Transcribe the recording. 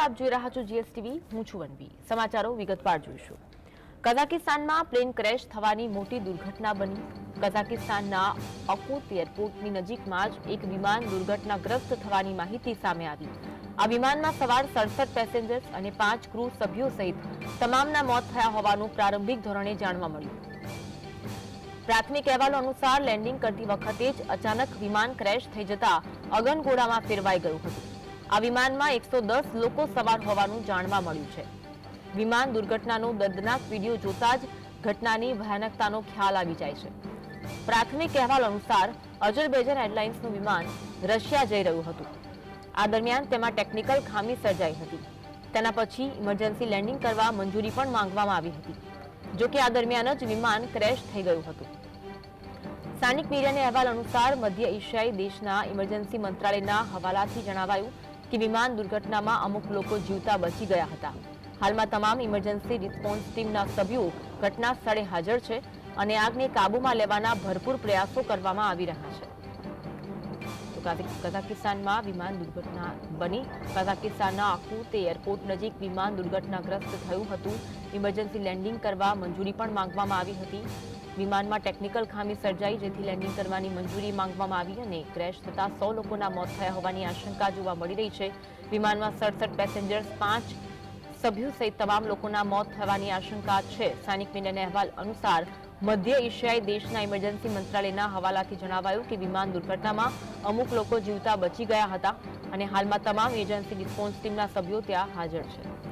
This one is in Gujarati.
આપ જોઈ રહ્યા છો જીએસટીવી, હું છું વનવી। સમાચારો વિગતવાર જોઈશું। કઝાકિસ્તાનમાં પ્લેન ક્રેશ થવાની મોટી દુર્ઘટના બની। કઝાકિસ્તાનના અકૂત એરપોર્ટની નજીકમાં જ એક વિમાન દુર્ઘટનાગ્રસ્ત થવાની માહિતી સામે આવી। આ વિમાનમાં સવાર 67 પેસેન્જર્સ અને 5 ક્રૂ સભ્યો સહિત તમામના મોત થયા હોવાનું પ્રારંભિક ધોરણે જાણવા મળ્યું। પ્રાથમિક અહેવાલો અનુસાર લેન્ડિંગ કરતી વખતે જ અચાનક વિમાન ક્રેશ થઈ જતા અગનગોળામાં ફેરવાઈ ગયું હતું। આ વિમાનમાં 110 લોકો સવાર હોવાનું જાણવા મળ્યું છે। વિમાન દુર્ઘટનાનો દર્દનાક વિડીયો જોતા જ ઘટનાની ભયાનકતાનો ખ્યાલ આવી જાય છે। પ્રાથમિક અહેવાલ અનુસાર અઝરબૈજાન એરલાઇન્સનું વિમાન રશિયા જઈ રહ્યું હતું। આ દરમિયાન તેમાં ટેકનિકલ ખામી સર્જાઈ હતી। તેના પછી ઇમરજન્સી લેન્ડિંગ કરવા મંજૂરી પણ માંગવામાં આવી હતી। જો કે આ દરમિયાન જ વિમાન ક્રેશ થઈ ગયું હતું। સ્થાનિક મીડિયાના અહેવાલ અનુસાર મધ્ય એશિયાઈ દેશના ઇમરજન્સી મંત્રાલયના હવાલાથી જણાવાયું કે વિમાન દુર્ઘટનામાં અમુક લોકો જીવતા બચી ગયા હતા। હાલમાં તમામ ઇમરજન્સી રિસ્પોન્સ ટીમના સભ્યો ઘટના સ્થળે હાજર છે અને આગને કાબૂમાં લેવાના ભરપૂર પ્રયાસો કરવામાં આવી રહ્યા છે। કઝાકિસ્તાનમાં વિમાન દુર્ઘટના બની। કઝાકિસ્તાનના અકૂત એરપોર્ટ નજીક વિમાન દુર્ઘટનાગ્રસ્ત થયું હતું। ઇમરજન્સી લેન્ડિંગ કરવા મંજૂરી પણ માંગવામાં આવી હતી। વિમાનમાં ટેકનિકલ ખામી સર્જાઈ જેથી લેન્ડિંગ કરવાની મંજૂરી માંગવામાં આવી અને ક્રેશ થતા 100 લોકોના મોત થયા હોવાની આશંકા જોવા મળી રહી છે। વિમાનમાં 67 પેસેન્જર્સ 5 સભ્યો સહિત તમામ લોકોના મોત થવાની આશંકા છે। સ્થાનિક મીડિયાના અહેવાલ અનુસાર મધ્ય એશિયાઈ દેશના ઇમરજન્સી મંત્રાલયના હવાલાથી જણાવાયું કે વિમાન દુર્ઘટનામાં અમુક લોકો જીવતા બચી ગયા હતા અને હાલમાં તમામ એજન્સી રિસ્પોન્સ ટીમના સભ્યો ત્યાં હાજર છે।